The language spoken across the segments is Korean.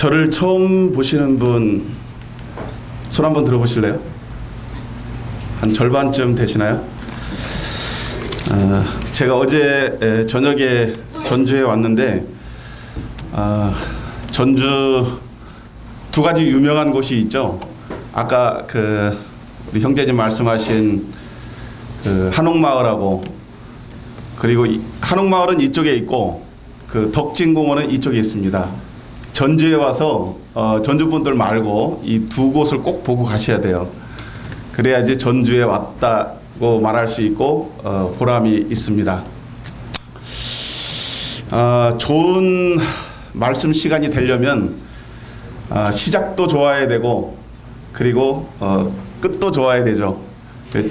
저를 처음 보시는 분 손 한번 들어보실래요? 한 절반쯤 되시나요? 제가 어제 저녁에 전주에 왔는데 전주 두 가지 유명한 곳이 있죠. 아까 우리 형제님 말씀하신 한옥마을하고, 그리고 한옥마을은 이쪽에 있고 덕진공원은 이쪽에 있습니다. 전주에 와서 전주 분들 말고 이 두 곳을 꼭 보고 가셔야 돼요. 그래야지 전주에 왔다고 말할 수 있고 보람이 있습니다. 좋은 말씀 시간이 되려면 시작도 좋아야 되고, 그리고 끝도 좋아야 되죠.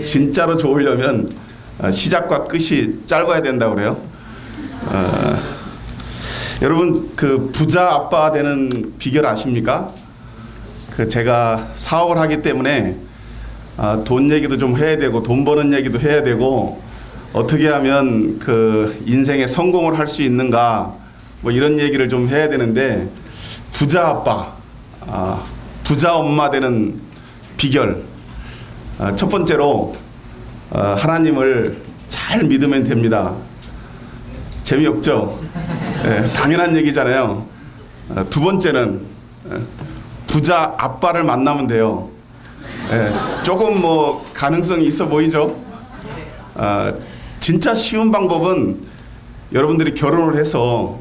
진짜로 좋으려면 시작과 끝이 짧아야 된다고 그래요. 여러분, 부자 아빠 되는 비결 아십니까? 제가 사업을 하기 때문에 돈 얘기도 좀 해야 되고, 돈 버는 얘기도 해야 되고, 어떻게 하면 인생에 성공을 할 수 있는가, 뭐 이런 얘기를 좀 해야 되는데, 부자 아빠, 부자 엄마 되는 비결. 첫 번째로 하나님을 잘 믿으면 됩니다. 재미없죠? 네, 당연한 얘기잖아요. 두 번째는 부자 아빠를 만나면 돼요. 네, 조금 뭐 가능성이 있어 보이죠? 진짜 쉬운 방법은 여러분들이 결혼을 해서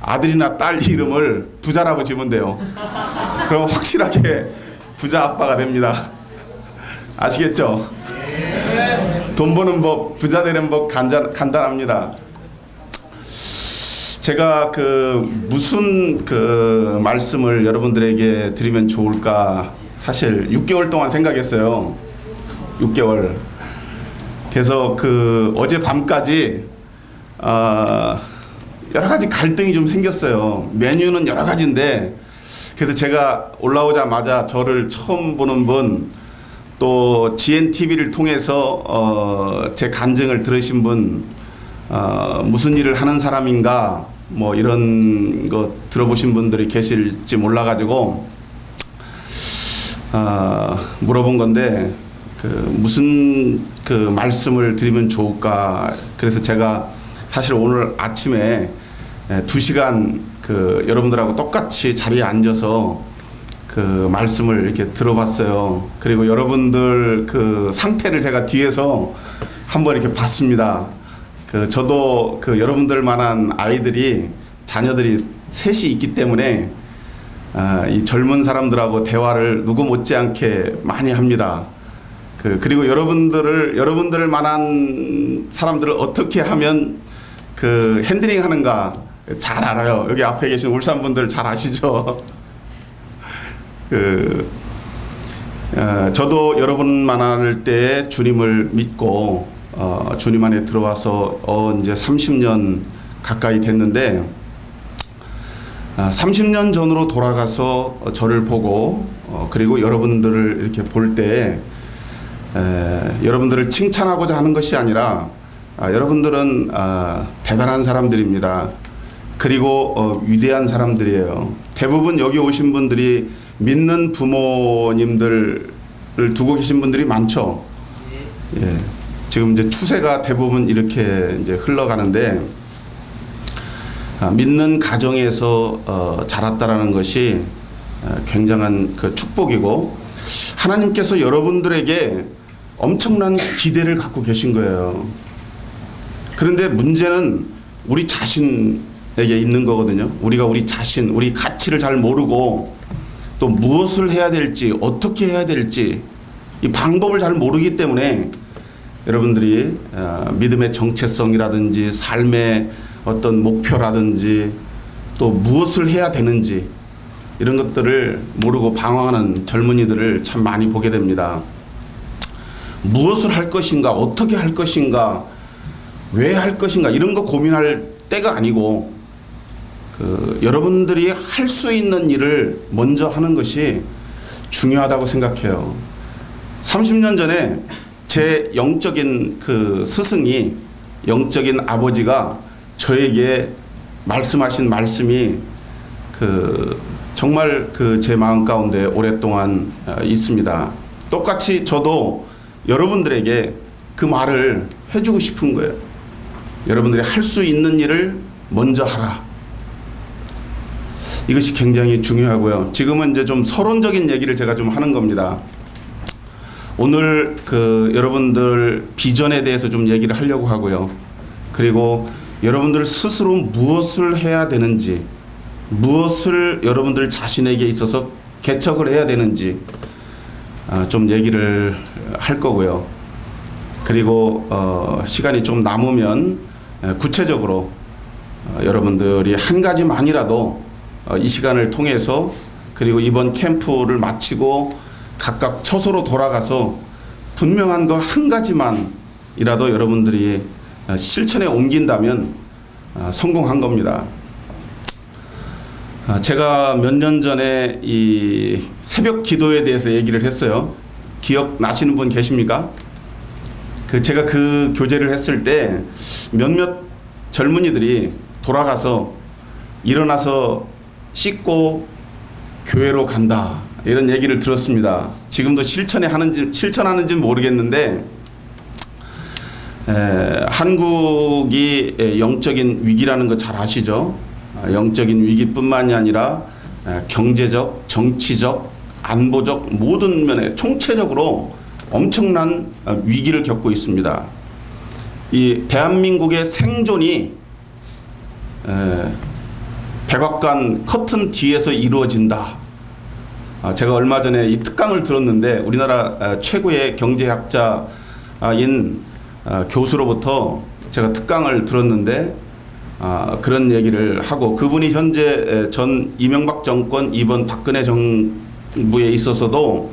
아들이나 딸 이름을 부자라고 지으면 돼요. 그럼 확실하게 부자 아빠가 됩니다. 아시겠죠? 돈 버는 법, 부자 되는 법 간단합니다. 제가 무슨 말씀을 여러분들에게 드리면 좋을까 사실 6개월 동안 생각했어요. 6개월. 그래서 어제 밤까지 여러 가지 갈등이 좀 생겼어요. 메뉴는 여러 가지인데, 그래서 제가 올라오자마자 저를 처음 보는 분, 또 GNTV를 통해서 제 간증을 들으신 분, 무슨 일을 하는 사람인가, 뭐 이런 거 들어보신 분들이 계실지 몰라가지고 물어본 건데, 무슨 말씀을 드리면 좋을까. 그래서 제가 사실 오늘 아침에 2시간 여러분들하고 똑같이 자리에 앉아서 말씀을 이렇게 들어봤어요. 그리고 여러분들 상태를 제가 뒤에서 한번 이렇게 봤습니다. 저도 여러분들만한 아이들이, 자녀들이 셋이 있기 때문에 이 젊은 사람들하고 대화를 누구 못지않게 많이 합니다. 그리고 여러분들을 만한 사람들을 어떻게 하면 핸들링 하는가 잘 알아요. 여기 앞에 계신 울산 분들 잘 아시죠? 저도 여러분 만날 때 주님을 믿고 주님 안에 들어와서 이제 30년 가까이 됐는데, 30년 전으로 돌아가서 저를 보고 그리고 여러분들을 이렇게 볼 때 여러분들을 칭찬하고자 하는 것이 아니라 여러분들은 대단한 사람들입니다. 그리고 위대한 사람들이에요. 대부분 여기 오신 분들이 믿는 부모님들을 두고 계신 분들이 많죠. 예. 지금 이제 추세가 대부분 이렇게 이제 흘러가는데, 믿는 가정에서 자랐다라는 것이 굉장한 축복이고, 하나님께서 여러분들에게 엄청난 기대를 갖고 계신 거예요. 그런데 문제는 우리 자신에게 있는 거거든요. 우리가 우리 자신, 우리 가치를 잘 모르고, 또 무엇을 해야 될지, 어떻게 해야 될지 이 방법을 잘 모르기 때문에 여러분들이 믿음의 정체성이라든지 삶의 어떤 목표라든지 또 무엇을 해야 되는지 이런 것들을 모르고 방황하는 젊은이들을 참 많이 보게 됩니다. 무엇을 할 것인가, 어떻게 할 것인가, 왜 할 것인가 이런 거 고민할 때가 아니고 여러분들이 할 수 있는 일을 먼저 하는 것이 중요하다고 생각해요. 30년 전에 제 영적인 스승이, 영적인 아버지가 저에게 말씀하신 말씀이 정말 그 제 마음 가운데 오랫동안 있습니다. 똑같이 저도 여러분들에게 그 말을 해주고 싶은 거예요. 여러분들이 할 수 있는 일을 먼저 하라. 이것이 굉장히 중요하고요. 지금은 이제 좀 서론적인 얘기를 제가 좀 하는 겁니다. 오늘 그 여러분들 비전에 대해서 좀 얘기를 하려고 하고요. 그리고 여러분들 스스로 무엇을 해야 되는지, 무엇을 여러분들 자신에게 있어서 개척을 해야 되는지 좀 얘기를 할 거고요. 그리고 시간이 좀 남으면 구체적으로 여러분들이 한 가지만이라도 이 시간을 통해서, 그리고 이번 캠프를 마치고 각각 처소로 돌아가서 분명한 거 한 가지만이라도 여러분들이 실천에 옮긴다면 성공한 겁니다. 제가 몇 년 전에 이 새벽 기도에 대해서 얘기를 했어요. 기억나시는 분 계십니까? 제가 그 교제를 했을 때 몇몇 젊은이들이 돌아가서 일어나서 씻고 교회로 간다, 이런 얘기를 들었습니다. 지금도 실천하는지 모르겠는데, 한국이 영적인 위기라는 거 잘 아시죠? 영적인 위기뿐만이 아니라 경제적, 정치적, 안보적 모든 면에 총체적으로 엄청난 위기를 겪고 있습니다. 이 대한민국의 생존이 백악관 커튼 뒤에서 이루어진다. 제가 얼마 전에 이 특강을 들었는데, 우리나라 최고의 경제학자인 교수로부터 제가 특강을 들었는데, 그런 얘기를 하고, 그분이 현재 전 이명박 정권, 이번 박근혜 정부에 있어서도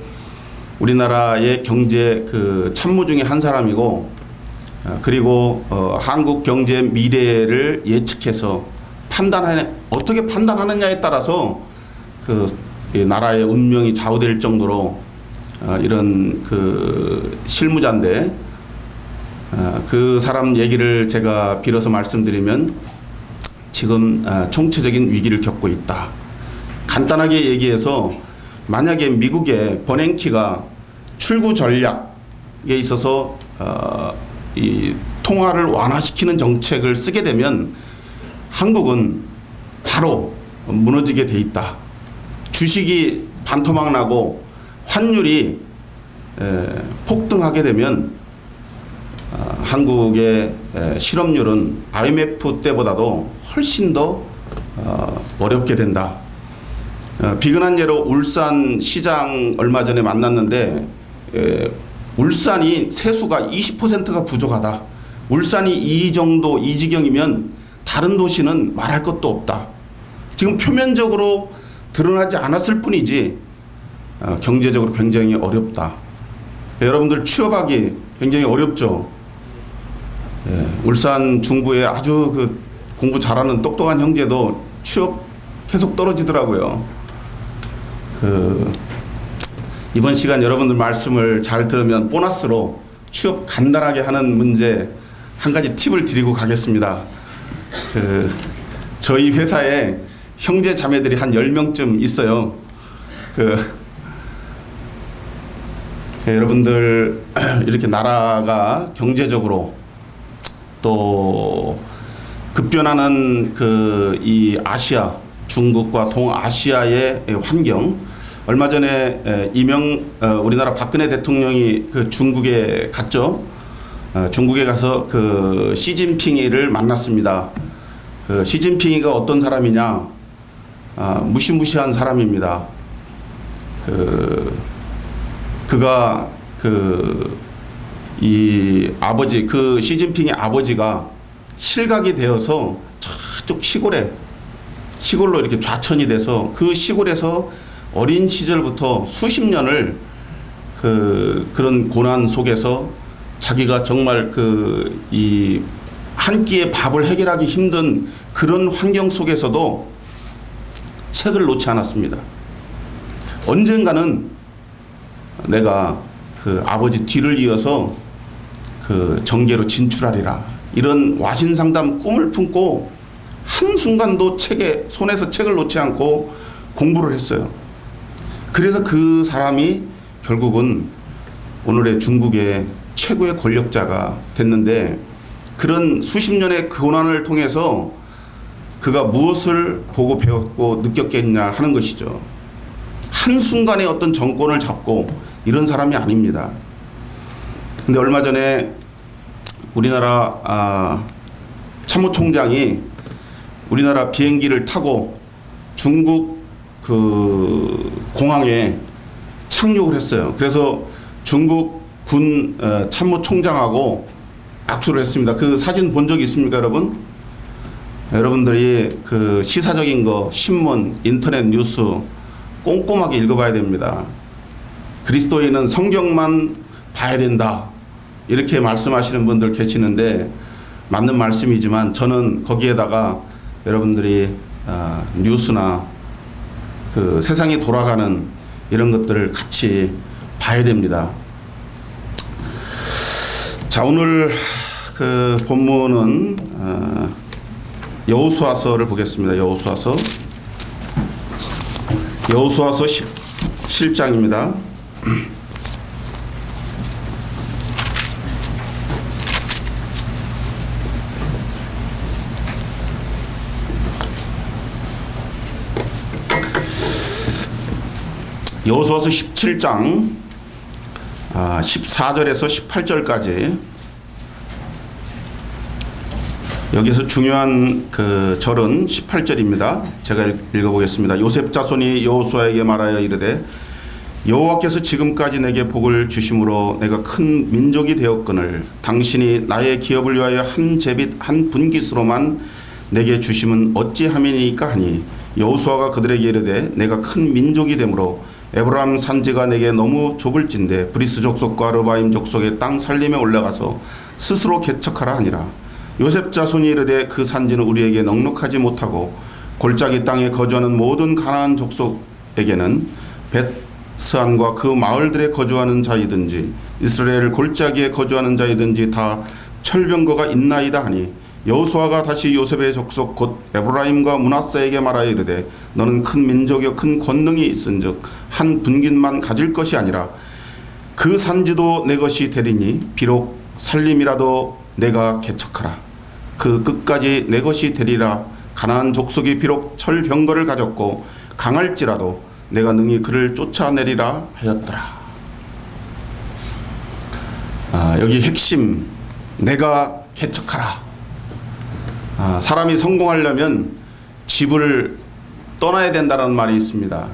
우리나라의 경제 그 참모 중에 한 사람이고, 그리고 한국 경제 미래를 예측해서 어떻게 판단하느냐에 따라서 그 나라의 운명이 좌우될 정도로 이런 그 실무자인데, 그 사람 얘기를 제가 빌어서 말씀드리면, 지금 총체적인 위기를 겪고 있다. 간단하게 얘기해서, 만약에 미국의 버냉키가 출구 전략에 있어서 이 통화를 완화시키는 정책을 쓰게 되면 한국은 바로 무너지게 돼 있다. 주식이 반토막 나고 환율이 폭등하게 되면 한국의 실업률은 IMF 때보다도 훨씬 더 어렵게 된다. 비근한 예로 울산 시장 얼마 전에 만났는데, 울산이 세수가 20%가 부족하다. 울산이 이 정도, 이 지경이면 다른 도시는 말할 것도 없다. 지금 표면적으로 드러나지 않았을 뿐이지 경제적으로 굉장히 어렵다. 여러분들 취업하기 굉장히 어렵죠. 울산 중구에 아주 그 공부 잘하는 똑똑한 형제도 취업 계속 떨어지더라고요. 이번 시간 여러분들 말씀을 잘 들으면 보너스로 취업 간단하게 하는 문제 한 가지 팁을 드리고 가겠습니다. 저희 회사에 형제 자매들이 한 10명쯤 있어요. 여러분들 이렇게 나라가 경제적으로 또 급변하는 이 아시아, 중국과 동아시아의 환경, 얼마 전에 우리나라 박근혜 대통령이 중국에 갔죠. 중국에 가서 시진핑이를 만났습니다. 시진핑이가 어떤 사람이냐? 무시무시한 사람입니다. 그가 이 아버지, 시진핑의 아버지가 실각이 되어서 저쪽 시골로 이렇게 좌천이 돼서, 그 시골에서 어린 시절부터 수십 년을 그런 고난 속에서 자기가 정말 이 한 끼의 밥을 해결하기 힘든 그런 환경 속에서도 책을 놓지 않았습니다. 언젠가는 내가 아버지 뒤를 이어서 정계로 진출하리라, 이런 와신상담 꿈을 품고 한순간도 손에서 책을 놓지 않고 공부를 했어요. 그래서 그 사람이 결국은 오늘의 중국의 최고의 권력자가 됐는데, 그런 수십 년의 고난을 통해서 그가 무엇을 보고 배웠고 느꼈겠냐 하는 것이죠. 한순간에 어떤 정권을 잡고 이런 사람이 아닙니다. 근데 얼마 전에 우리나라 참모총장이 우리나라 비행기를 타고 중국 그 공항에 착륙을 했어요. 그래서 중국 군 참모총장하고 악수를 했습니다. 그 사진 본 적 있습니까, 여러분? 여러분들이 그 시사적인 거, 신문, 인터넷 뉴스 꼼꼼하게 읽어봐야 됩니다. 그리스도인은 성경만 봐야 된다, 이렇게 말씀하시는 분들 계시는데 맞는 말씀이지만, 저는 거기에다가 여러분들이 뉴스나 그 세상이 돌아가는 이런 것들을 같이 봐야 됩니다. 자, 오늘 그 본문은 여호수아서를 보겠습니다. 여호수아서 17장입니다. 여호수아서 17장 14절에서 18절까지, 여기서 중요한 그 절은 18절입니다. 제가 읽어보겠습니다. 요셉 자손이 여호수아에게 말하여 이르되, 여호와께서 지금까지 내게 복을 주심으로 내가 큰 민족이 되었거늘 당신이 나의 기업을 위하여 한 제빗 한 분깃으로만 내게 주심은 어찌함이니까 하니, 여호수아가 그들에게 이르되, 내가 큰 민족이 되므로 에브라임 산지가 내게 너무 좁을진데 브리스 족속과 르바임 족속의 땅 살림에 올라가서 스스로 개척하라 하니라. 요셉 자손이 이르되, 그 산지는 우리에게 넉넉하지 못하고 골짜기 땅에 거주하는 모든 가나안 족속에게는 벳스안과 그 마을들에 거주하는 자이든지 이스라엘 골짜기에 거주하는 자이든지 다 철병거가 있나이다 하니, 여호수아가 다시 요셉의 족속 곧 에브라임과 므낫세에게 말하여 이르되, 너는 큰 민족이요 큰 권능이 있은즉 한 분깃만 가질 것이 아니라 그 산지도 내 것이 되리니, 비록 살림이라도 내가 개척하라. 그 끝까지 내 것이 되리라. 가나안 족속이 비록 철병거를 가졌고 강할지라도 내가 능히 그를 쫓아내리라 하였더라. 여기 핵심, 내가 개척하라. 사람이 성공하려면 집을 떠나야 된다는 말이 있습니다.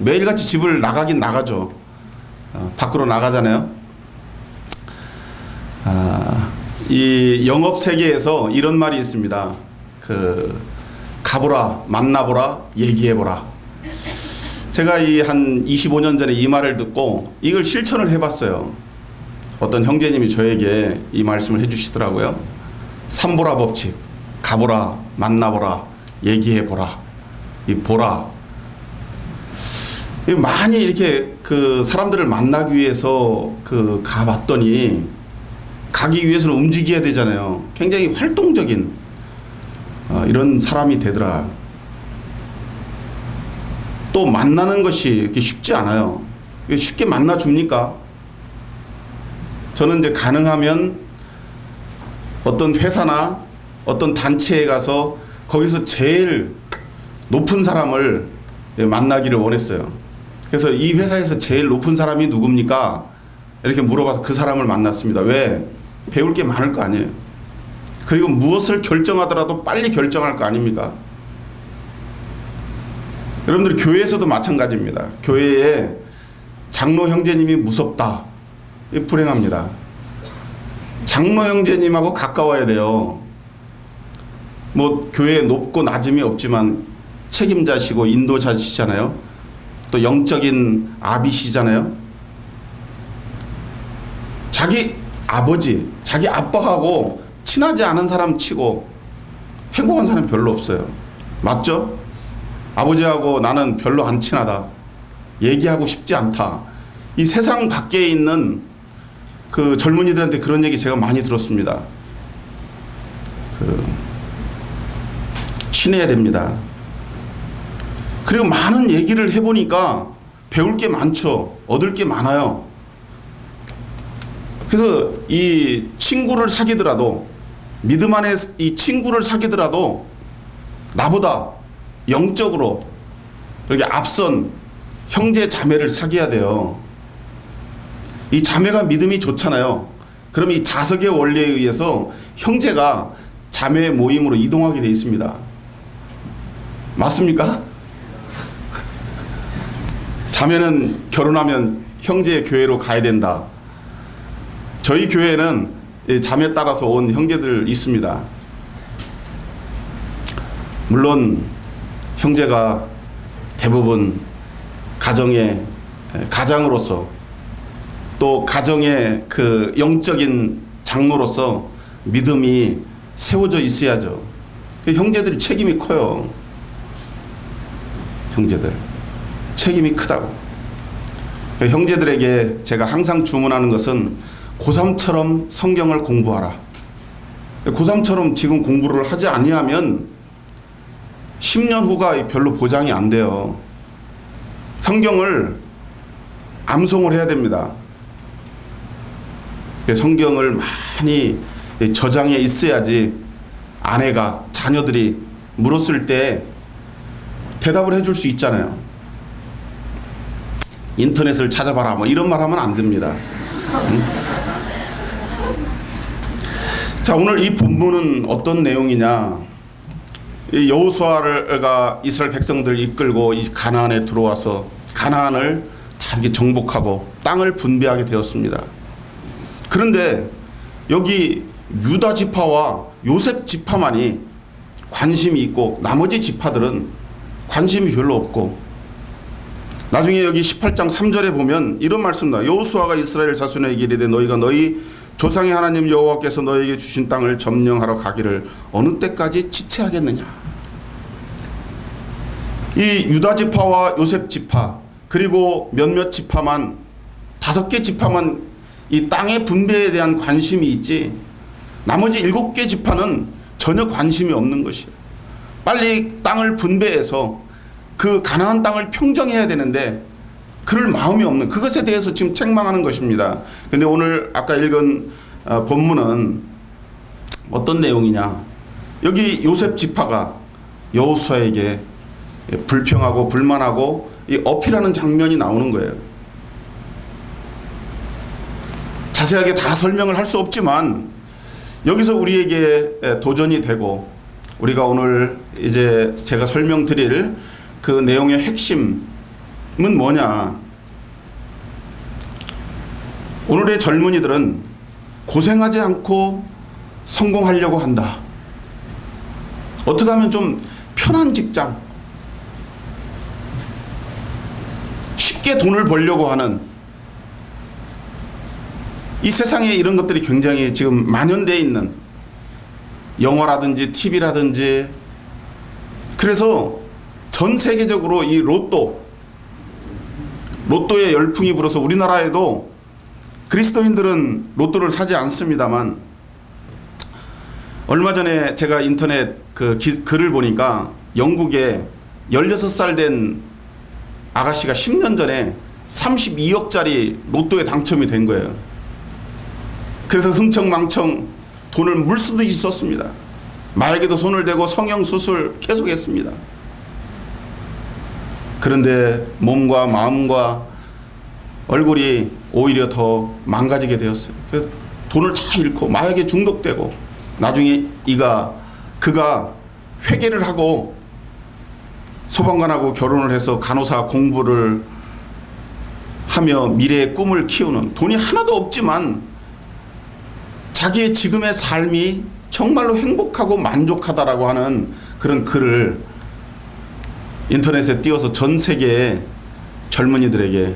매일같이 집을 나가긴 나가죠. 밖으로 나가잖아요. 이 영업 세계에서 이런 말이 있습니다. 가보라, 만나보라, 얘기해보라. 제가 한 25년 전에 이 말을 듣고 이걸 실천을 해봤어요. 어떤 형제님이 저에게 이 말씀을 해주시더라고요. 삼보라 법칙, 가보라, 만나보라, 얘기해보라. 이 보라. 많이 이렇게 그 사람들을 만나기 위해서 가봤더니, 가기 위해서는 움직여야 되잖아요. 굉장히 활동적인 이런 사람이 되더라. 또 만나는 것이 이렇게 쉽지 않아요. 쉽게 만나 줍니까? 저는 이제 가능하면 어떤 회사나 어떤 단체에 가서 거기서 제일 높은 사람을 만나기를 원했어요. 그래서 이 회사에서 제일 높은 사람이 누굽니까? 이렇게 물어봐서 그 사람을 만났습니다. 왜? 배울 게 많을 거 아니에요. 그리고 무엇을 결정하더라도 빨리 결정할 거 아닙니까? 여러분들 교회에서도 마찬가지입니다. 교회에 장로 형제님이 무섭다, 불행합니다. 장로 형제님하고 가까워야 돼요. 뭐 교회에 높고 낮음이 없지만 책임자시고 인도자시잖아요. 또 영적인 아비시잖아요. 자기 아버지, 자기 아빠하고 친하지 않은 사람 치고 행복한 사람 별로 없어요. 맞죠? 아버지하고 나는 별로 안 친하다, 얘기하고 싶지 않다. 이 세상 밖에 있는 그 젊은이들한테 그런 얘기 제가 많이 들었습니다. 친해야 됩니다. 그리고 많은 얘기를 해보니까 배울 게 많죠. 얻을 게 많아요. 그래서 이 친구를 사귀더라도, 믿음 안에 이 친구를 사귀더라도 나보다 영적으로 이렇게 앞선 형제 자매를 사귀어야 돼요. 이 자매가 믿음이 좋잖아요. 그럼 이 자석의 원리에 의해서 형제가 자매 모임으로 이동하게 돼 있습니다. 맞습니까? 자매는 결혼하면 형제 교회로 가야 된다. 저희 교회는 자매 따라서 온 형제들 있습니다. 물론 형제가 대부분 가장으로서 또 가정의 그 영적인 장로로서 믿음이 세워져 있어야죠. 형제들이 책임이 커요. 형제들 책임이 크다고. 형제들에게 제가 항상 주문하는 것은 고3처럼 성경을 공부하라. 고3처럼 지금 공부를 하지 아니하면 10년 후가 별로 보장이 안 돼요. 성경을 암송을 해야 됩니다. 성경을 많이 저장해 있어야지 아내가, 자녀들이 물었을 때 대답을 해줄 수 있잖아요. 인터넷을 찾아봐라 뭐 이런 말 하면 안 됩니다. 자, 오늘 이 본문은 어떤 내용이냐? 이 여호수아가 이스라엘 백성들 이끌고 이 가나안에 들어와서 가나안을 다 이렇게 정복하고 땅을 분배하게 되었습니다. 그런데 여기 유다 지파와 요셉 지파만이 관심이 있고 나머지 지파들은 관심이 별로 없고, 나중에 여기 18장 3절에 보면 이런 말씀 나와요. 여호수아가 이스라엘 자손에게 이르되 너희가 너희 조상의 하나님 여호와께서 너희에게 주신 땅을 점령하러 가기를 어느 때까지 지체하겠느냐. 이 유다 지파와 요셉 지파 그리고 몇몇 지파만, 5개 지파만 이 땅의 분배에 대한 관심이 있지, 나머지 7개 지파는 전혀 관심이 없는 것이에요. 빨리 땅을 분배해서 그 가나안 땅을 평정해야 되는데 그럴 마음이 없는, 그것에 대해서 지금 책망하는 것입니다. 근데 오늘 아까 읽은 본문은 어떤 내용이냐? 여기 요셉 지파가 여호수아에게 불평하고 불만하고 이 어필하는 장면이 나오는 거예요. 자세하게 다 설명을 할 수 없지만 여기서 우리에게 도전이 되고, 우리가 오늘 이제 제가 설명드릴 그 내용의 핵심은 뭐냐? 오늘의 젊은이들은 고생하지 않고 성공하려고 한다. 어떻게 하면 좀 편한 직장, 쉽게 돈을 벌려고 하는, 이 세상에 이런 것들이 굉장히 지금 만연되어 있는, 영화라든지 TV라든지. 그래서 전 세계적으로 이 로또의 열풍이 불어서 우리나라에도 그리스도인들은 로또를 사지 않습니다만, 얼마 전에 제가 인터넷 글을 보니까 영국에 16살 된 아가씨가 10년 전에 32억짜리 로또에 당첨이 된 거예요. 그래서 흥청망청 돈을 물쓰듯이 썼습니다. 마약에도 손을 대고 성형수술 계속했습니다. 그런데 몸과 마음과 얼굴이 오히려 더 망가지게 되었어요. 그래서 돈을 다 잃고 마약에 중독되고, 나중에 그가 회계를 하고 소방관하고 결혼을 해서 간호사 공부를 하며 미래의 꿈을 키우는, 돈이 하나도 없지만 자기의 지금의 삶이 정말로 행복하고 만족하다라고 하는 그런 글을 인터넷에 띄워서 전 세계의 젊은이들에게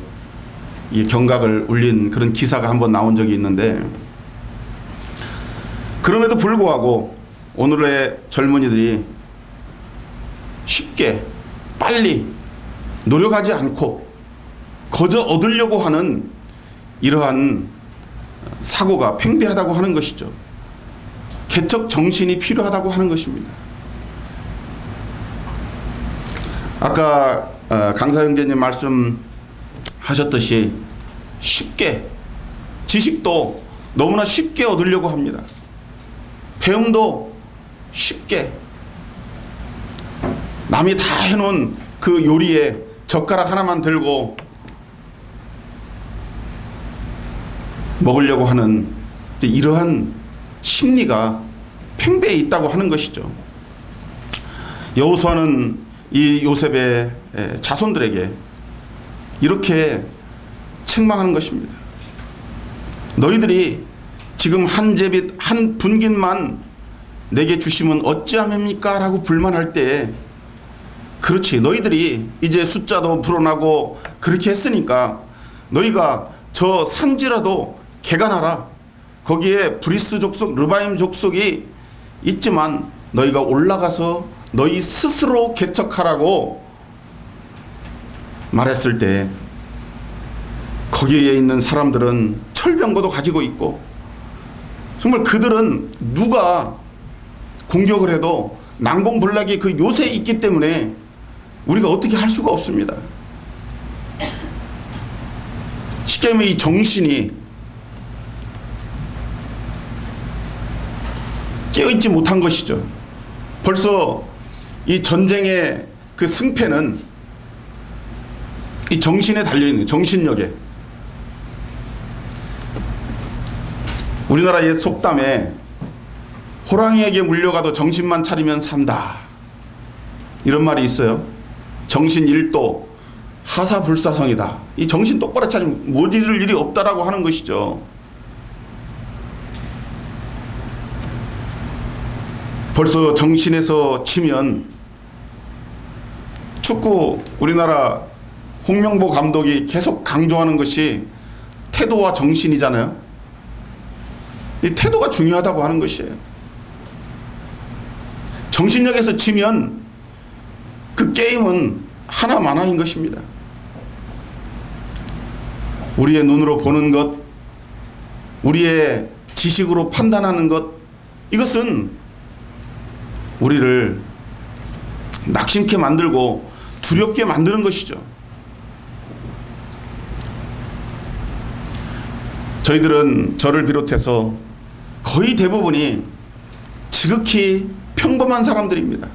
이 경각을 울린 그런 기사가 한번 나온 적이 있는데, 그럼에도 불구하고 오늘의 젊은이들이 쉽게 빨리 노력하지 않고 거저 얻으려고 하는 이러한 사고가 팽배하다고 하는 것이죠. 개척 정신이 필요하다고 하는 것입니다. 아까 강사 형제님 말씀하셨듯이 쉽게 지식도 너무나 쉽게 얻으려고 합니다. 배움도 쉽게 남이 다 해놓은 그 요리에 젓가락 하나만 들고 먹으려고 하는 이러한 심리가 팽배해 있다고 하는 것이죠. 여호수아는 이 요셉의 자손들에게 이렇게 책망하는 것입니다. 너희들이 지금 한 제빗 한 분깃만 내게 주시면 어찌함입니까? 라고 불만할 때에 그렇지, 너희들이 이제 숫자도 불어나고 그렇게 했으니까 너희가 저 산지라도 개간하라. 거기에 브리스 족속, 르바임 족속이 있지만 너희가 올라가서 너희 스스로 개척하라고 말했을 때 거기에 있는 사람들은 철병거도 가지고 있고 정말 그들은 누가 공격을 해도 난공불락이 그 요새에 있기 때문에 우리가 어떻게 할 수가 없습니다. 쉽게 말하면 이 정신이 깨어있지 못한 것이죠. 벌써 이 전쟁의 그 승패는 이 정신에 달려있는, 정신력에. 우리나라 옛 속담에 호랑이에게 물려가도 정신만 차리면 산다, 이런 말이 있어요. 정신 일도 하사불사성이다. 이 정신 똑바로 차리면 못 잃을 일이 없다라고 하는 것이죠. 벌써 정신에서 치면 축구 우리나라 홍명보 감독이 계속 강조하는 것이 태도와 정신이잖아요. 이 태도가 중요하다고 하는 것이에요. 정신력에서 치면 그 게임은 하나만한인 것입니다. 우리의 눈으로 보는 것, 우리의 지식으로 판단하는 것, 이것은 우리를 낙심케 만들고 두렵게 만드는 것이죠. 저희들은 저를 비롯해서 거의 대부분이 지극히 평범한 사람들입니다.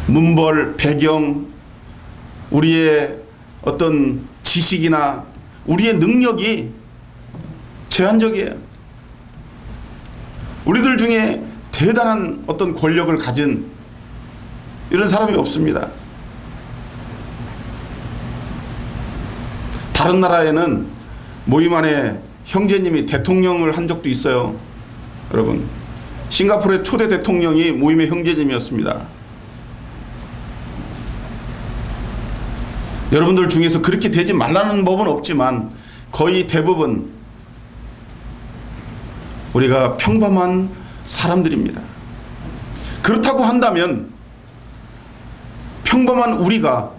문벌, 배경, 우리의 어떤 지식이나 우리의 능력이 제한적이에요. 우리들 중에 대단한 어떤 권력을 가진 이런 사람이 없습니다. 다른 나라에는 모임 안에 형제님이 대통령을 한 적도 있어요. 여러분, 싱가포르의 초대 대통령이 모임의 형제님이었습니다. 여러분들 중에서 그렇게 되지 말라는 법은 없지만 거의 대부분 우리가 평범한 사람들입니다. 그렇다고 한다면 평범한 우리가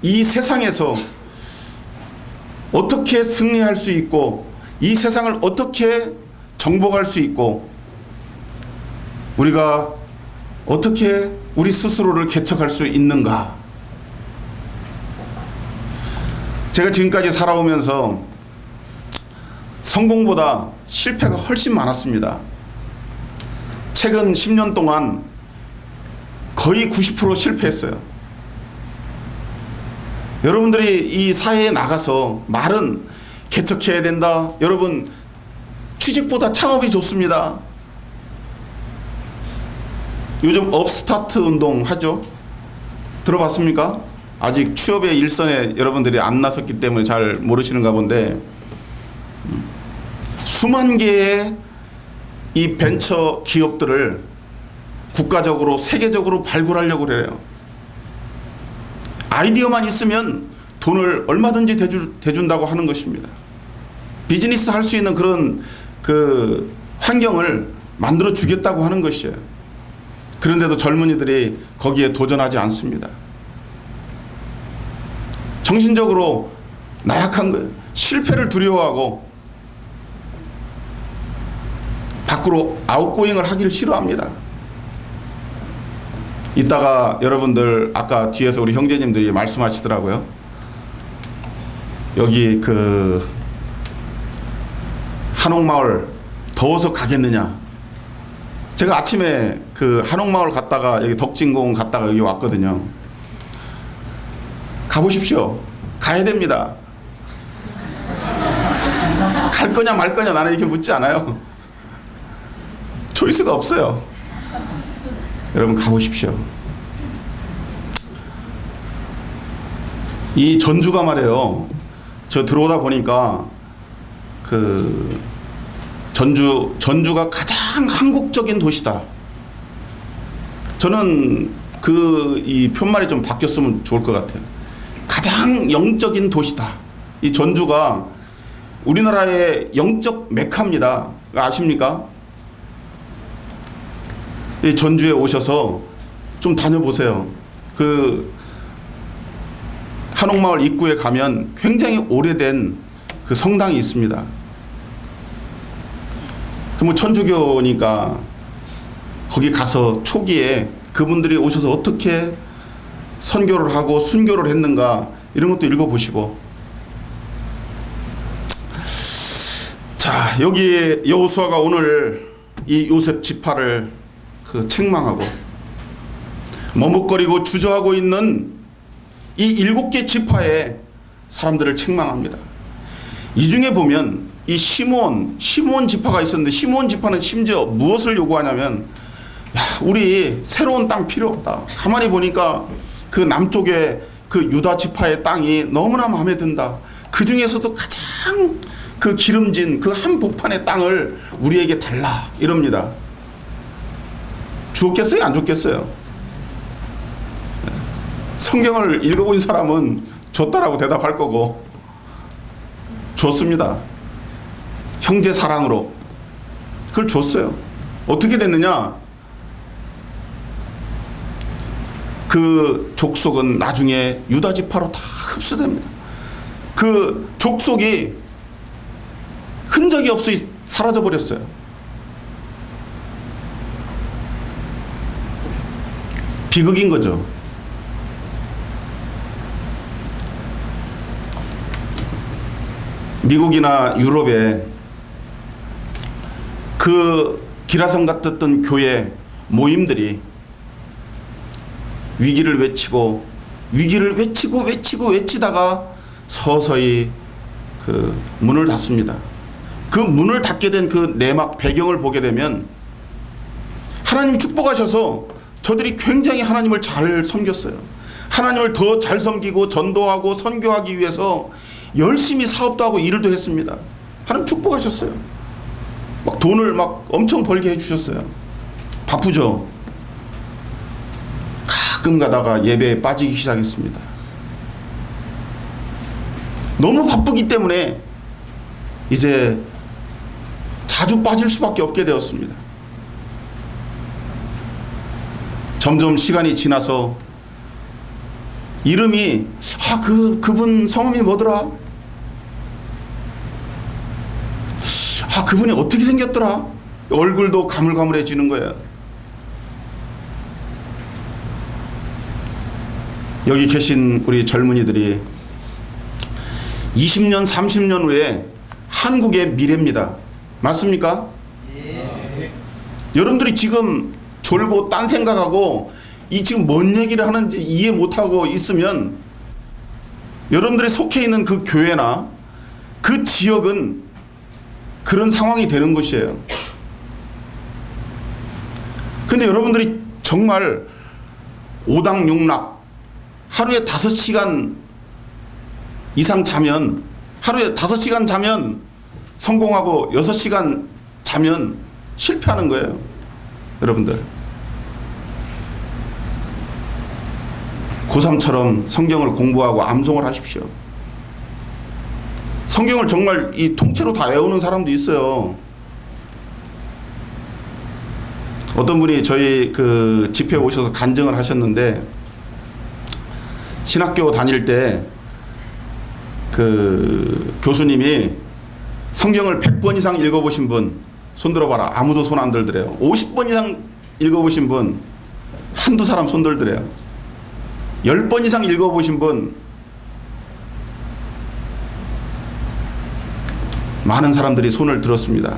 이 세상에서 어떻게 승리할 수 있고 이 세상을 어떻게 정복할 수 있고 우리가 어떻게 우리 스스로를 개척할 수 있는가? 제가 지금까지 살아오면서 성공보다 실패가 훨씬 많았습니다. 최근 10년 동안 거의 90% 실패했어요. 여러분들이 이 사회에 나가서 말은 개척해야 된다. 여러분, 취직보다 창업이 좋습니다. 요즘 업스타트 운동 하죠? 들어봤습니까? 아직 취업의 일선에 여러분들이 안 나섰기 때문에 잘 모르시는가 본데, 수만 개의 이 벤처 기업들을 국가적으로 세계적으로 발굴하려고 그래요. 아이디어만 있으면 돈을 얼마든지 대준다고 하는 것입니다. 비즈니스 할 수 있는 그런 그 환경을 만들어 주겠다고 하는 것이에요. 그런데도 젊은이들이 거기에 도전하지 않습니다. 정신적으로 나약한 거예요. 실패를 두려워하고 밖으로 아웃고잉을 하기를 싫어합니다. 이따가 여러분들 아까 뒤에서 우리 형제님들이 말씀하시더라고요. 여기 그 한옥마을 더워서 가겠느냐. 제가 아침에 그 한옥마을 갔다가 여기 덕진공 갔다가 여기 왔거든요. 가보십시오. 가야 됩니다. 갈 거냐 말 거냐 나는 이렇게 묻지 않아요. 초이스가 없어요. 여러분 가보십시오. 이 전주가 말이에요. 저 들어오다 보니까 그 전주가 가장 한국적인 도시다. 저는 그 이 편말이 좀 바뀌었으면 좋을 것 같아요. 가장 영적인 도시다. 이 전주가 우리나라의 영적 메카입니다. 아십니까? 이 전주에 오셔서 좀 다녀보세요. 그 한옥마을 입구에 가면 굉장히 오래된 그 성당이 있습니다. 그 뭐 천주교니까 거기 가서 초기에 그분들이 오셔서 어떻게 선교를 하고 순교를 했는가 이런 것도 읽어보시고. 자, 여기 여호수아가 오늘 이 요셉 지파를 그 책망하고 머뭇거리고 주저하고 있는 이 7개 지파의 사람들을 책망합니다. 이 중에 보면 이 시므온 지파가 있었는데, 시므온 지파는 심지어 무엇을 요구하냐면, 야, 우리 새로운 땅 필요 없다. 가만히 보니까 그 남쪽에 그 유다 지파의 땅이 너무나 마음에 든다. 그 중에서도 가장 그 기름진 그 한복판의 땅을 우리에게 달라. 이럽니다. 주었겠어요? 안 줬겠어요? 성경을 읽어본 사람은 줬다라고 대답할 거고, 줬습니다. 형제 사랑으로 그걸 줬어요. 어떻게 됐느냐? 그 족속은 나중에 유다 지파로 다 흡수됩니다. 그 족속이 흔적이 없이 사라져 버렸어요. 비극인 거죠. 미국이나 유럽에 그 기라성 같았던 교회 모임들이 위기를 외치다가 서서히 그 문을 닫습니다. 그 문을 닫게 된 그 내막 배경을 보게 되면 하나님이 축복하셔서 저들이 굉장히 하나님을 잘 섬겼어요. 하나님을 더 잘 섬기고 전도하고 선교하기 위해서 열심히 사업도 하고 일도 했습니다. 하나님 축복하셨어요. 막 돈을 막 엄청 벌게 해주셨어요. 바쁘죠. 가끔 가다가 예배에 빠지기 시작했습니다. 너무 바쁘기 때문에 이제 자주 빠질 수밖에 없게 되었습니다. 점점 시간이 지나서 이름이 그분 성함이 뭐더라? 그분이 어떻게 생겼더라? 얼굴도 가물가물해지는 거예요. 여기 계신 우리 젊은이들이 20년, 30년 후에 한국의 미래입니다. 맞습니까? 네. 여러분들이 지금 졸고 딴 생각하고 이 지금 뭔 얘기를 하는지 이해 못하고 있으면 여러분들이 속해 있는 그 교회나 그 지역은 그런 상황이 되는 것이에요. 근데 여러분들이 정말 오당육락 하루에 5시간 이상 자면, 하루에 5시간 자면 성공하고 6시간 자면 실패하는 거예요. 여러분들 고3처럼 성경을 공부하고 암송을 하십시오. 성경을 정말 이 통째로 다 외우는 사람도 있어요. 어떤 분이 저희 그 집회에 오셔서 간증을 하셨는데, 신학교 다닐 때 그 교수님이 성경을 100번 이상 읽어보신 분 손 들어봐라. 아무도 손 안 들더래요. 50번 이상 읽어보신 분 한두 사람 손들더래요. 10번 이상 읽어보신 분 많은 사람들이 손을 들었습니다.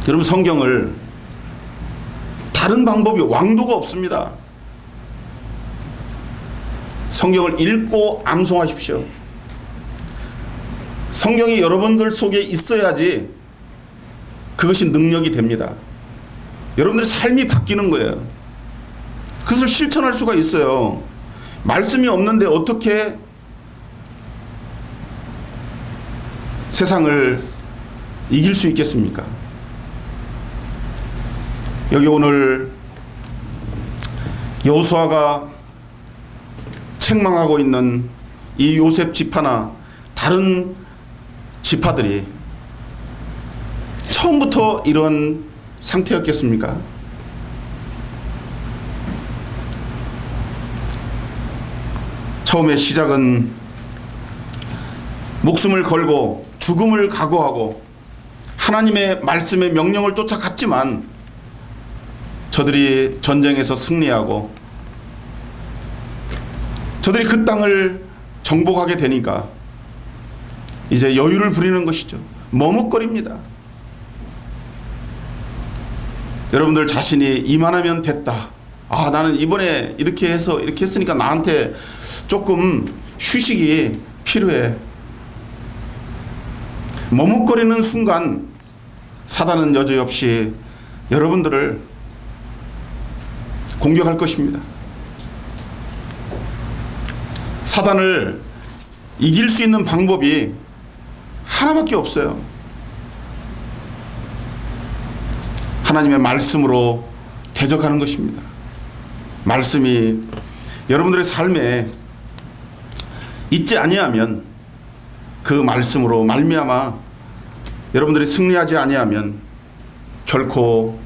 여러분, 성경을 다른 방법이 왕도가 없습니다. 성경을 읽고 암송하십시오. 성경이 여러분들 속에 있어야지 그것이 능력이 됩니다. 여러분들의 삶이 바뀌는 거예요. 그것을 실천할 수가 있어요. 말씀이 없는데 어떻게 세상을 이길 수 있겠습니까? 여기 오늘 여호수아가 책망하고 있는 이 요셉 지파나 다른 지파들이 처음부터 이런 상태였겠습니까? 처음에 시작은 목숨을 걸고 죽음을 각오하고 하나님의 말씀의 명령을 쫓아갔지만 저들이 전쟁에서 승리하고 저들이 그 땅을 정복하게 되니까 이제 여유를 부리는 것이죠. 머뭇거립니다. 여러분들 자신이 이만하면 됐다. 아, 나는 이번에 이렇게 해서 이렇게 했으니까 나한테 조금 휴식이 필요해. 머뭇거리는 순간 사단은 여지없이 여러분들을 공격할 것입니다. 사단을 이길 수 있는 방법이 하나밖에 없어요. 하나님의 말씀으로 대적하는 것입니다. 말씀이 여러분들의 삶에 있지 아니하면, 그 말씀으로 말미암아 여러분들이 승리하지 아니하면 결코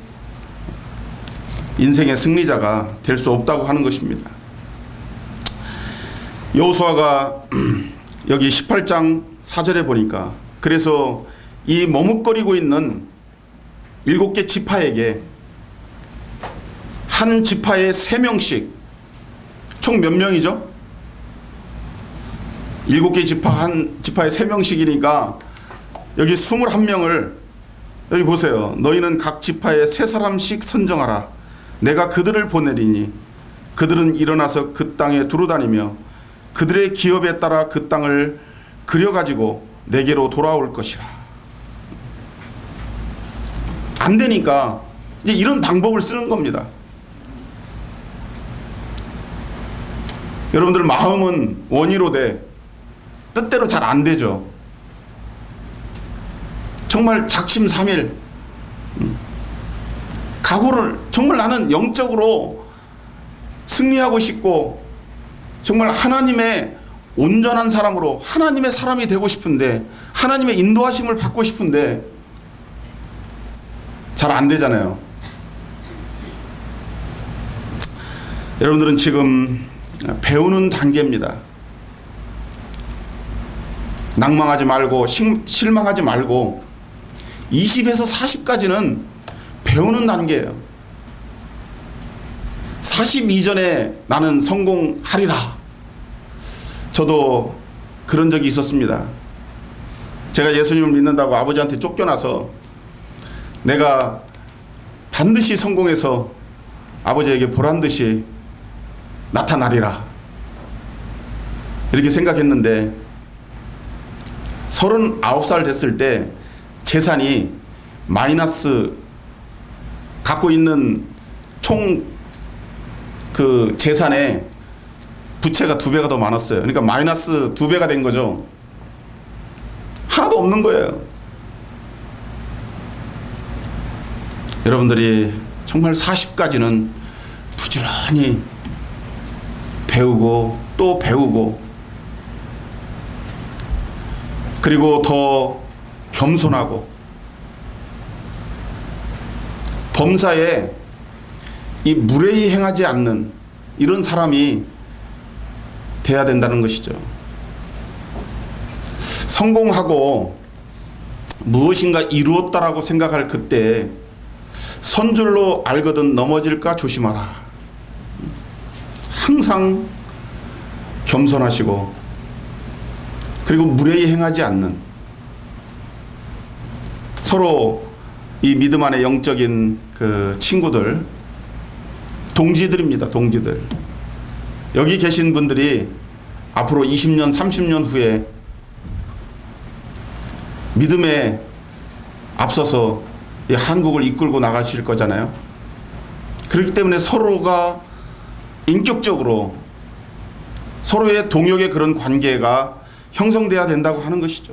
인생의 승리자가 될 수 없다고 하는 것입니다. 여호수아가 여기 18장 4절에 보니까, 그래서 이 머뭇거리고 있는 7개 지파에게 한 지파에 3명씩, 총 몇 명이죠? 7개 지파, 한 지파에 3명씩이니까 여기 21명을, 여기 보세요. 너희는 각 지파에 3사람씩 선정하라. 내가 그들을 보내리니 그들은 일어나서 그 땅에 두루다니며 그들의 기업에 따라 그 땅을 그려가지고 내게로 돌아올 것이라. 안 되니까 이제 이런 방법을 쓰는 겁니다. 여러분들 마음은 원의로 뜻대로 잘 안 되죠. 정말 작심삼일 각오를, 정말 나는 영적으로 승리하고 싶고 정말 하나님의 온전한 사람으로 하나님의 사람이 되고 싶은데, 하나님의 인도하심을 받고 싶은데 잘 안 되잖아요. 여러분들은 지금 배우는 단계입니다. 낭망하지 말고 실망하지 말고 20에서 40까지는 배우는 단계예요. 40 이전에 나는 성공하리라. 저도 그런 적이 있었습니다. 제가 예수님을 믿는다고 아버지한테 쫓겨나서 내가 반드시 성공해서 아버지에게 보란듯이 나타나리라, 이렇게 생각했는데 39살 됐을 때 재산이 마이너스, 갖고 있는 총 그 재산에 부채가 2배가 더 많았어요. 그러니까 마이너스 2배가 된 거죠. 하나도 없는 거예요. 여러분들이 정말 40까지는 부지런히 배우고 또 배우고, 그리고 더 겸손하고 범사에 이 무례히 행하지 않는 이런 사람이 돼야 된다는 것이죠. 성공하고 무엇인가 이루었다라고 생각할 그때 선줄로 알거든 넘어질까 조심하라. 항상 겸손하시고 그리고 무례히 행하지 않는, 서로 이 믿음 안에 영적인 그 친구들, 동지들입니다. 동지들. 여기 계신 분들이 앞으로 20년, 30년 후에 믿음에 앞서서 이 한국을 이끌고 나가실 거잖아요. 그렇기 때문에 서로가 인격적으로 서로의 동역의 그런 관계가 형성돼야 된다고 하는 것이죠.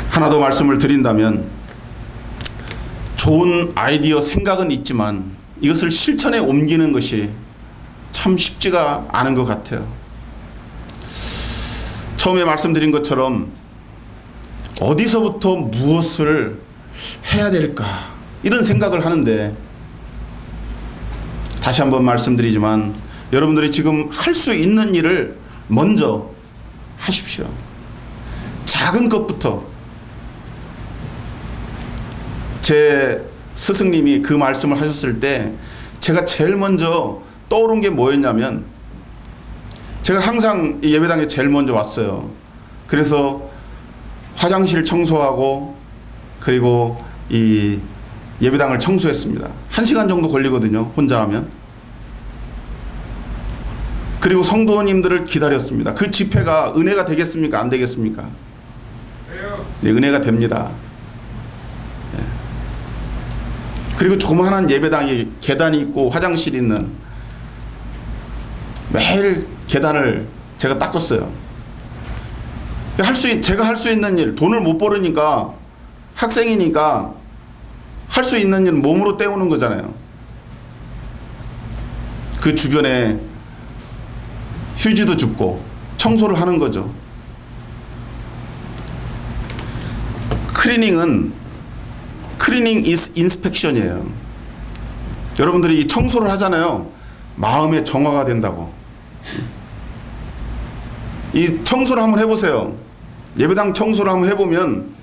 하나 더 말씀을 드린다면, 좋은 아이디어 생각은 있지만 이것을 실천에 옮기는 것이 참 쉽지가 않은 것 같아요. 처음에 말씀드린 것처럼 어디서부터 무엇을 해야 될까 이런 생각을 하는데, 다시 한번 말씀드리지만 여러분들이 지금 할 수 있는 일을 먼저 하십시오. 작은 것부터. 제 스승님이 그 말씀을 하셨을 때 제가 제일 먼저 떠오른 게 뭐였냐면, 제가 항상 예배당에 제일 먼저 왔어요. 그래서 화장실 청소하고 그리고 이 예배당을 청소했습니다. 1시간 정도 걸리거든요, 혼자 하면. 그리고 성도님들을 기다렸습니다. 그 집회가 은혜가 되겠습니까? 안 되겠습니까? 네, 은혜가 됩니다. 그리고 조그마한 예배당에 계단이 있고 화장실이 있는, 매일 계단을 제가 닦았어요. 제가 할 수 있는 일, 돈을 못 벌으니까, 학생이니까 할 수 있는 일 몸으로 때우는 거잖아요. 그 주변에 휴지도 줍고 청소를 하는 거죠. 클리닝 is inspection이에요. 여러분들이 이 청소를 하잖아요. 마음의 정화가 된다고. 이 청소를 한번 해보세요. 예배당 청소를 한번 해보면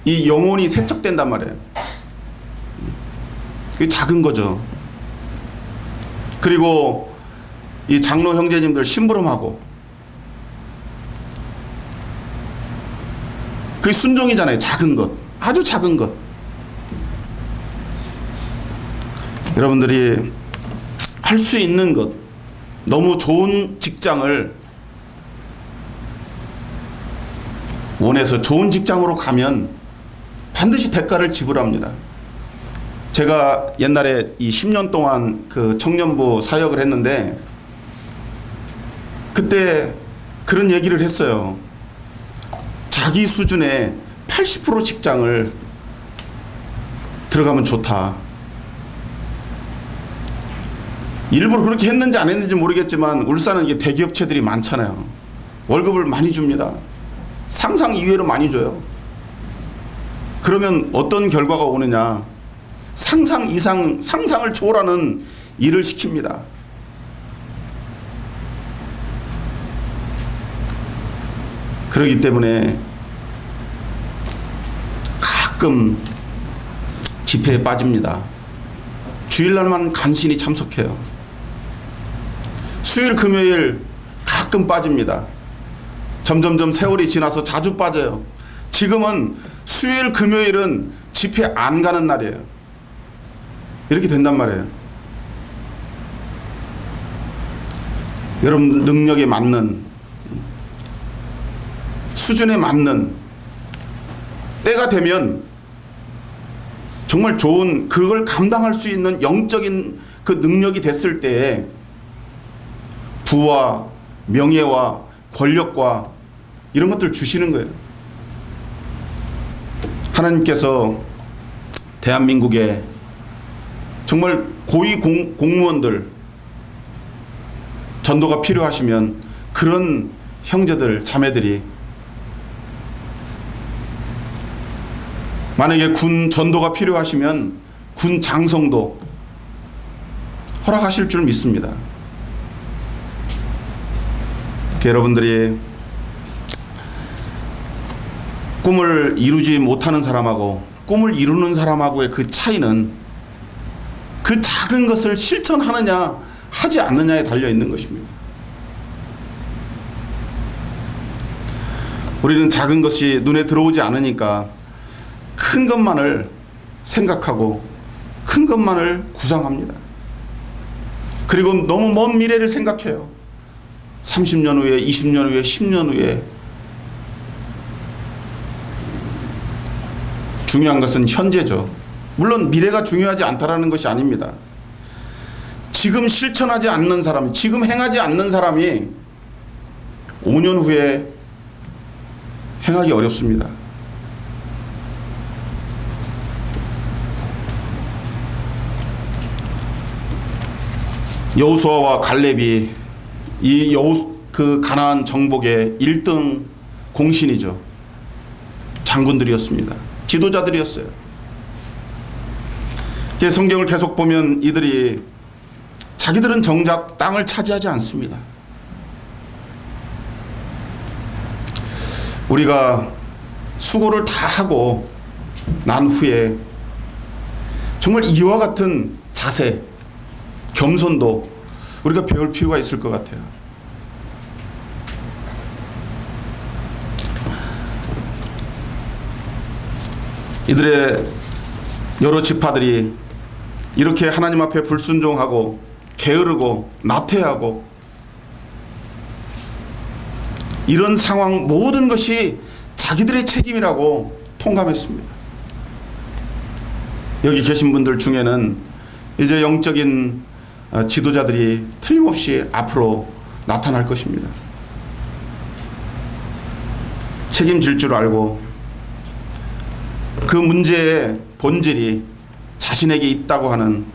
이 영혼이 세척된단 말이에요. 그게 작은 거죠. 그리고 이 장로 형제님들 심부름하고, 그게 순종이잖아요. 작은 것, 아주 작은 것. 여러분들이 할 수 있는 것, 너무 좋은 직장을 원해서 좋은 직장으로 가면 반드시 대가를 지불합니다. 제가 옛날에 이 10년 동안 그 청년부 사역을 했는데, 그때 그런 얘기를 했어요. 자기 수준의 80% 직장을 들어가면 좋다. 일부러 그렇게 했는지 안 했는지 모르겠지만 울산은 이게 대기업체들이 많잖아요. 월급을 많이 줍니다. 상상 이외로 많이 줘요. 그러면 어떤 결과가 오느냐? 상상 이상, 상상을 초월하는 일을 시킵니다. 그렇기 때문에 가끔 집회에 빠집니다. 주일날만 간신히 참석해요. 수요일, 금요일 가끔 빠집니다. 점점점 세월이 지나서 자주 빠져요. 지금은 수요일, 금요일은 집회 안 가는 날이에요. 이렇게 된단 말이에요. 여러분 능력에 맞는, 수준에 맞는 때가 되면 정말 좋은, 그걸 감당할 수 있는 영적인 그 능력이 됐을 때에 부와 명예와 권력과 이런 것들을 주시는 거예요. 하나님께서 대한민국에 정말 고위 공무원들 전도가 필요하시면 그런 형제들, 자매들이, 만약에 군 전도가 필요하시면 군 장성도 허락하실 줄 믿습니다. 여러분들이 꿈을 이루지 못하는 사람하고 꿈을 이루는 사람하고의 그 차이는 그 작은 것을 실천하느냐 하지 않느냐에 달려 있는 것입니다. 우리는 작은 것이 눈에 들어오지 않으니까 큰 것만을 생각하고 큰 것만을 구상합니다. 그리고 너무 먼 미래를 생각해요. 30년 후에, 20년 후에, 10년 후에. 중요한 것은 현재죠. 물론 미래가 중요하지 않다라는 것이 아닙니다. 지금 실천하지 않는 사람, 지금 행하지 않는 사람이 5년 후에 행하기 어렵습니다. 여호수아와 갈렙이 이 그 가나안 정복의 1등 공신이죠. 장군들이었습니다. 지도자들이었어요. 성경을 계속 보면 이들이 자기들은 정작 땅을 차지하지 않습니다. 우리가 수고를 다 하고 난 후에 정말 이와 같은 자세, 겸손도 우리가 배울 필요가 있을 것 같아요. 이들의 여러 지파들이 이렇게 하나님 앞에 불순종하고 게으르고 나태하고 이런 상황 모든 것이 자기들의 책임이라고 통감했습니다. 여기 계신 분들 중에는 이제 영적인 지도자들이 틀림없이 앞으로 나타날 것입니다. 책임질 줄 알고 그 문제의 본질이 자신에게 있다고 하는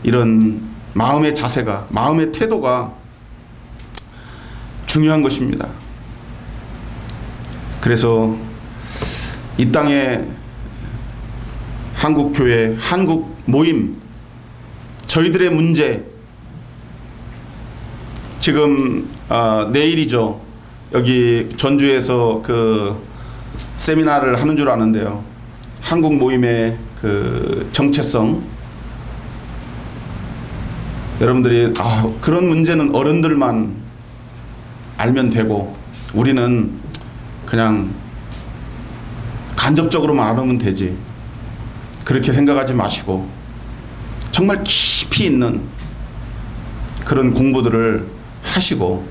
이런 마음의 자세가, 마음의 태도가 중요한 것입니다. 그래서 이 땅에 한국교회, 한국 모임, 저희들의 문제, 지금 내일이죠. 여기 전주에서 그 세미나를 하는 줄 아는데요. 한국 모임의 그 정체성, 여러분들이 그런 문제는 어른들만 알면 되고 우리는 그냥 간접적으로만 알으면 되지, 그렇게 생각하지 마시고 정말 깊이 있는 그런 공부들을 하시고,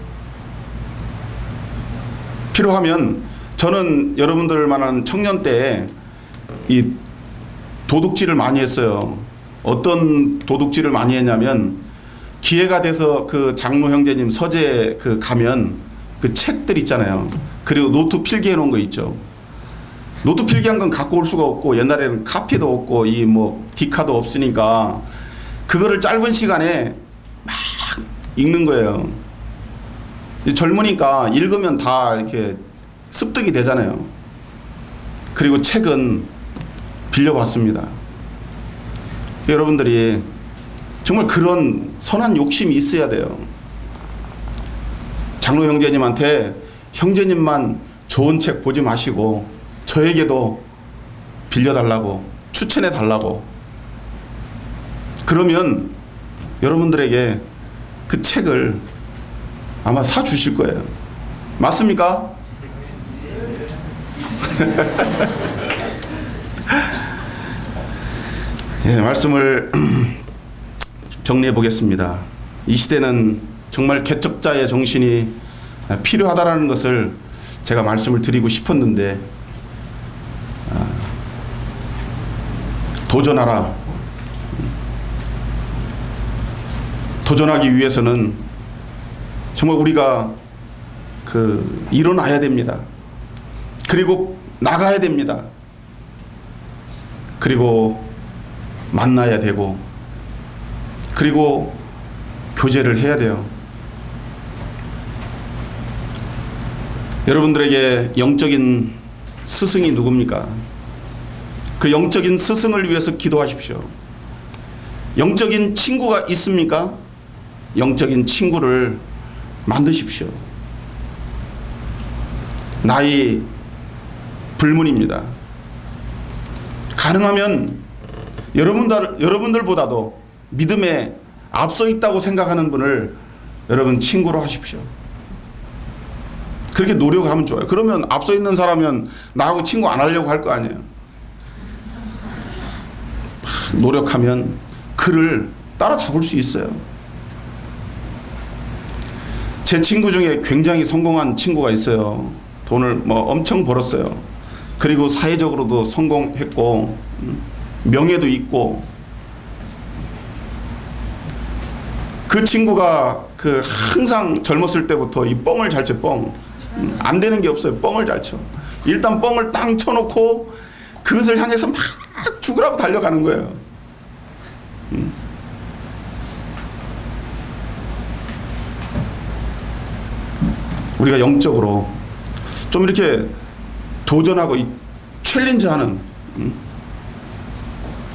필요하면 저는 여러분들만한 청년 때에 이 도둑질을 많이 했어요. 어떤 도둑질을 많이 했냐면, 기회가 돼서 그 장로 형제님 서재 그 가면 그 책들 있잖아요. 그리고 노트 필기해 놓은 거 있죠. 노트 필기한 건 갖고 올 수가 없고, 옛날에는 카피도 없고 이 뭐 디카도 없으니까 그거를 짧은 시간에 막 읽는 거예요. 젊으니까 읽으면 다 이렇게 습득이 되잖아요. 그리고 책은 빌려봤습니다. 여러분들이 정말 그런 선한 욕심이 있어야 돼요. 장로 형제님한테 형제님만 좋은 책 보지 마시고 저에게도 빌려달라고, 추천해달라고. 그러면 여러분들에게 그 책을 아마 사주실 거예요. 맞습니까? 예, 말씀을 정리해 보겠습니다. 이 시대는 정말 개척자의 정신이 필요하다라는 것을 제가 말씀을 드리고 싶었는데, 도전하라. 도전하기 위해서는 정말 우리가 일어나야 됩니다. 그리고 나가야 됩니다. 그리고 만나야 되고, 그리고 교제를 해야 돼요. 여러분들에게 영적인 스승이 누굽니까? 그 영적인 스승을 위해서 기도하십시오. 영적인 친구가 있습니까? 영적인 친구를 만드십시오. 나이 불문입니다. 가능하면 여러분들보다도 믿음에 앞서 있다고 생각하는 분을 여러분 친구로 하십시오. 그렇게 노력을 하면 좋아요. 그러면 앞서 있는 사람은 나하고 친구 안 하려고 할 거 아니에요. 노력하면 그를 따라잡을 수 있어요. 제 친구 중에 굉장히 성공한 친구가 있어요. 돈을 엄청 벌었어요. 그리고 사회적으로도 성공했고 명예도 있고. 그 친구가 항상 젊었을 때부터 이 뻥을 잘 쳐. 뻥. 안 되는 게 없어요. 뻥을 잘 쳐. 일단 뻥을 땅 쳐놓고 그것을 향해서 막 죽으라고 달려가는 거예요. 우리가 영적으로 좀 이렇게 도전하고 챌린지하는,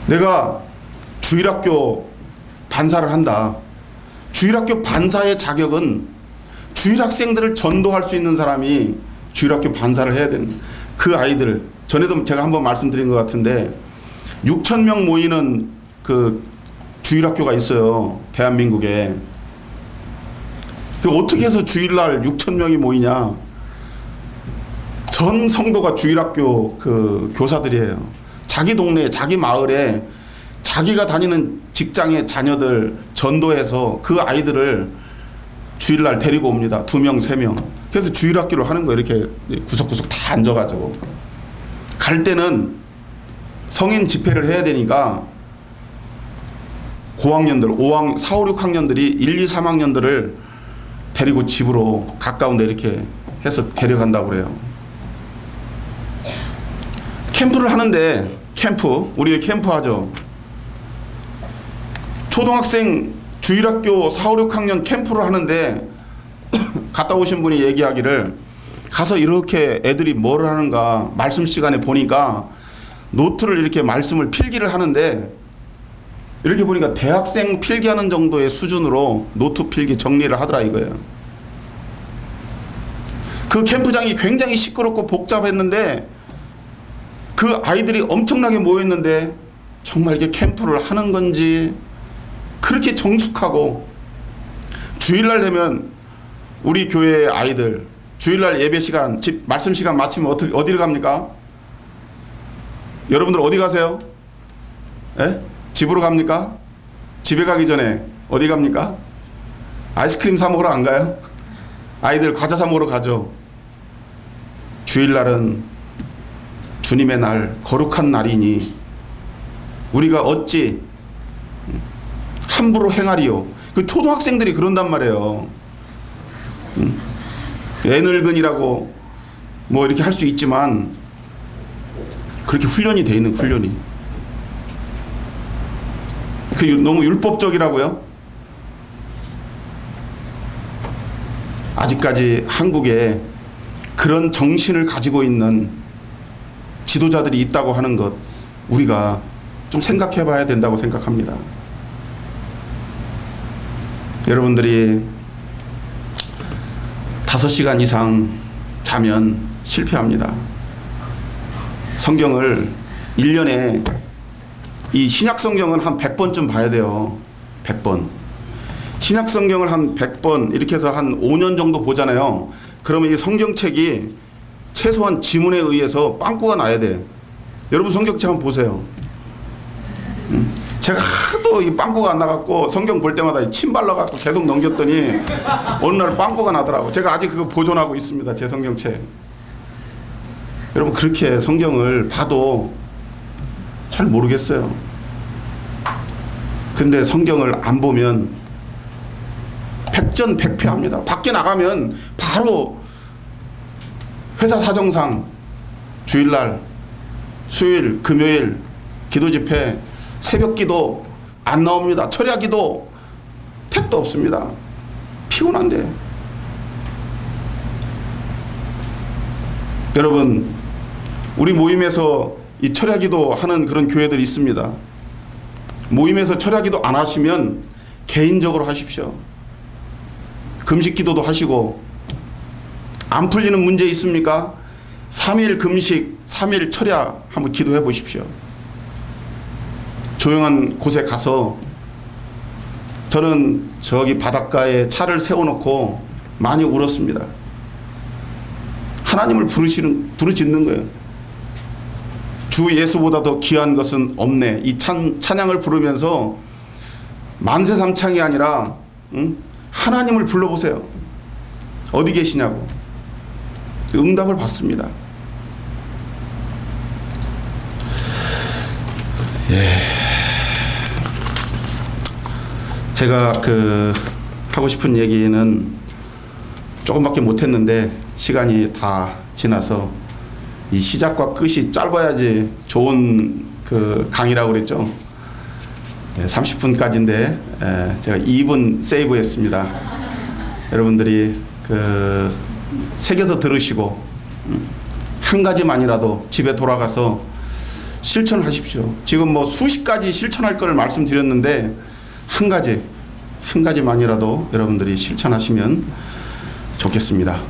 내가 주일학교 반사를 한다. 주일학교 반사의 자격은 주일학생들을 전도할 수 있는 사람이 주일학교 반사를 해야 되는, 그 아이들, 전에도 제가 한번 말씀드린 것 같은데 6,000명 모이는 그 주일학교가 있어요. 대한민국에. 어떻게 해서 주일날 6,000명이 모이냐? 전 성도가 주일학교 그 교사들이에요. 자기 동네에, 자기 마을에, 자기가 다니는 직장의 자녀들 전도해서 그 아이들을 주일날 데리고 옵니다. 2명, 3명. 그래서 주일학교를 하는 거예요. 이렇게 구석구석 다 앉아가지고. 갈 때는 성인 집회를 해야 되니까 고학년들, 4, 5, 6학년들이 1, 2, 3학년들을 데리고 집으로 가까운 데 이렇게 해서 데려간다고 그래요. 캠프를 하는데, 우리 캠프 하죠. 초등학생 주일학교 4, 5, 6학년 캠프를 하는데 갔다 오신 분이 얘기하기를, 가서 이렇게 애들이 뭘 하는가 말씀 시간에 보니까 노트를 이렇게 말씀을 필기를 하는데, 이렇게 보니까 대학생 필기하는 정도의 수준으로 노트 필기 정리를 하더라 이거예요. 그 캠프장이 굉장히 시끄럽고 복잡했는데 그 아이들이 엄청나게 모였는데 정말 이게 캠프를 하는 건지 그렇게 정숙하고, 주일날 되면 우리 교회의 아이들 주일날 예배 시간, 말씀 시간 마치면 어디를 갑니까? 여러분들 어디 가세요? 예? 집으로 갑니까? 집에 가기 전에 어디 갑니까? 아이스크림 사 먹으러 안 가요? 아이들 과자 사 먹으러 가죠. 주일날은 주님의 날, 거룩한 날이니 우리가 어찌 함부로 행하리요. 그 초등학생들이 그런단 말이에요. 애늙은이라고 뭐 이렇게 할 수 있지만 그렇게 훈련이 돼 있는 훈련이. 그게 너무 율법적이라고요? 아직까지 한국에 그런 정신을 가지고 있는 지도자들이 있다고 하는 것, 우리가 좀 생각해 봐야 된다고 생각합니다. 여러분들이 5시간 이상 자면 실패합니다. 성경을 1년에, 이 신약 성경은 한 100번쯤 봐야 돼요. 100번. 신약 성경을 한 100번 이렇게 해서 한 5년 정도 보잖아요. 그러면 이 성경책이 최소한 지문에 의해서 빵꾸가 나야 돼. 여러분 성경책 한번 보세요. 제가 하도 이 빵꾸가 안 나갖고 성경 볼 때마다 침 발라갖고 계속 넘겼더니 어느 날 빵꾸가 나더라고. 제가 아직 그거 보존하고 있습니다. 제 성경책. 여러분 그렇게 성경을 봐도 잘 모르겠어요. 근데 성경을 안 보면 백전백패합니다. 밖에 나가면 바로 회사 사정상 주일날, 수요일, 금요일 기도 집회, 새벽 기도 안 나옵니다. 철야 기도 택도 없습니다. 피곤한데. 여러분 우리 모임에서 이 철야 기도 하는 그런 교회들이 있습니다. 모임에서 철야 기도 안 하시면 개인적으로 하십시오. 금식 기도도 하시고. 안 풀리는 문제 있습니까? 3일 금식, 3일 철야 한번 기도해 보십시오. 조용한 곳에 가서 저는 저기 바닷가에 차를 세워놓고 많이 울었습니다. 하나님을 부르짖는 거예요. 주 예수보다 더 귀한 것은 없네. 이 찬양을 부르면서 만세삼창이 아니라 하나님을 불러보세요. 어디 계시냐고. 응답을 받습니다. 예. 제가 하고 싶은 얘기는 조금밖에 못했는데 시간이 다 지나서 이 시작과 끝이 짧아야지 좋은 강의라고 그랬죠. 30분까지인데 제가 2분 세이브했습니다. 여러분들이 새겨서 들으시고 한 가지만이라도 집에 돌아가서 실천하십시오. 지금 뭐 수십 가지 실천할 걸 말씀드렸는데 한 가지만이라도 여러분들이 실천하시면 좋겠습니다.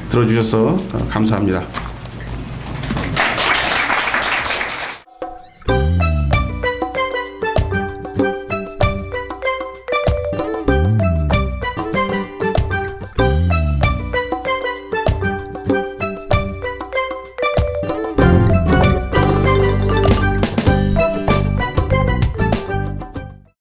들어주셔서 감사합니다.